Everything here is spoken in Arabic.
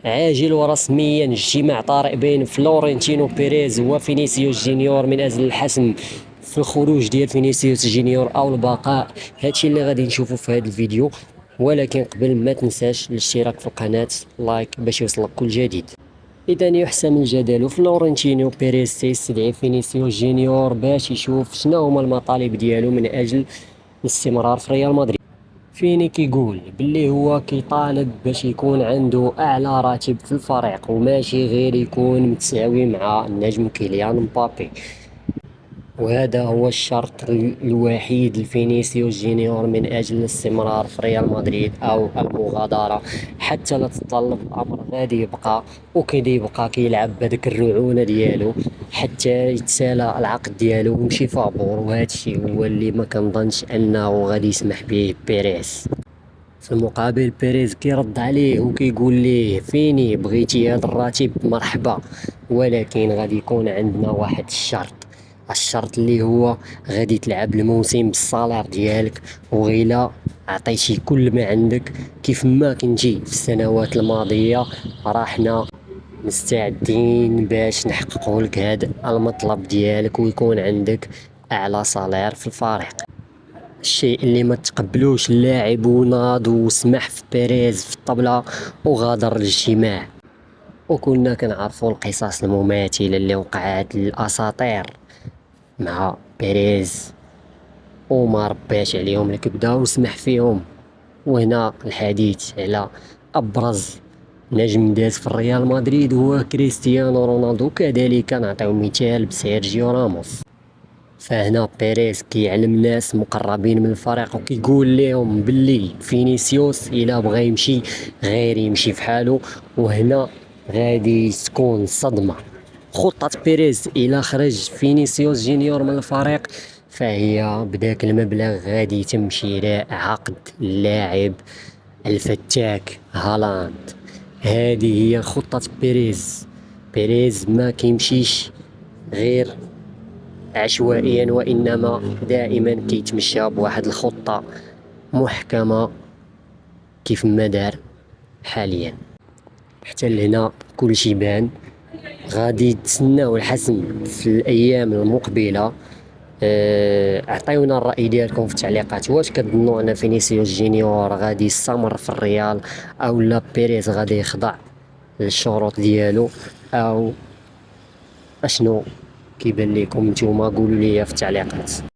عاجل ورسميا اجتماع طارئ بين فلورنتينو بيريز وفينيسيوس جونيور من أجل الحسم في الخروج ديال فينيسيوس جونيور أو البقاء. هادشي اللي غادي نشوفو في هاد الفيديو، ولكن قبل ما تنساش الاشتراك في القناة، لايك باش يوصلك كل جديد. إذا يحسم الجدل، فلورنتينو بيريز سيستدعي فينيسيوس جونيور باش يشوف شنو هما المطالب ديالو من أجل الاستمرار في ريال مدريد. فيني كيقول باللي هو كيطالب باش يكون عنده اعلى راتب في الفريق، وماشي غير يكون متساوي مع النجم كيليان مبابي. وهذا هو الشرط الوحيد لفينيسيوس جونيور من أجل الاستمرار في ريال مدريد أو المغادرة. حتى لا تطلب الأمر غادي يبقى، وكيدي يبقى كيلعب بهذيك الرعونة ديالو حتى يتسالى العقد ديالو ويمشي فابور. وهذا الشيء هو اللي ما كنظنش أنه غادي يسمح به بيريز. في المقابل بيريز كيرد عليه وكيقول ليه فيني بغيتي هذا الراتب مرحبا، ولكن غادي يكون عندنا واحد الشرط اللي هو غادي تلعب الموسم بالصالير ديالك، وغيلا عطيتي كل ما عندك كيف ما كنتي في السنوات الماضية، راه حنا مستعدين باش نحققوا لك هذا المطلب ديالك ويكون عندك اعلى صالير في الفريق. الشيء اللي ما تقبلوش اللاعب، وناض وسمح في بيريز في الطبلة وغادر الاجتماع. وكنا كنعرفوا القصص المماثلة اللي وقعت للأساطير مع بيريز وما رباش عليهم الكبدة وسمح فيهم. وهنا الحديث على أبرز نجم داز في الريال مدريد هو كريستيانو رونالدو، كذلك نعطيو مثال بسيرجيو راموس. فهنا بيريز كيعلم ناس مقربين من الفريق وكيقول لهم باللي فينيسيوس الا بغى يمشي غير يمشي في حاله. وهنا غادي تكون صدمة. خطة بيريز الا خرج فينيسيوس جونيور من الفريق، فهي بداك المبلغ غادي يتم شراء عقد اللاعب الفتاك هالاند. هذه هي خطة بيريز ما كيمشيش غير عشوائيا، وإنما دائما كيتمشى بواحد الخطة محكمة كيف ما دار حاليا. حتى لهنا كلشي بان. غادي تسناو الحسم في الأيام المقبلة. اعطيونا الرأي ديالكم في التعليقات. واش كتظنوا أن فينيسيوس جونيور غادي يستمر في الريال، أو لا بيريز غادي يخضع للشروط ديالو، أو اشنو كيبان لكم نتوما؟ قولوا لي في التعليقات.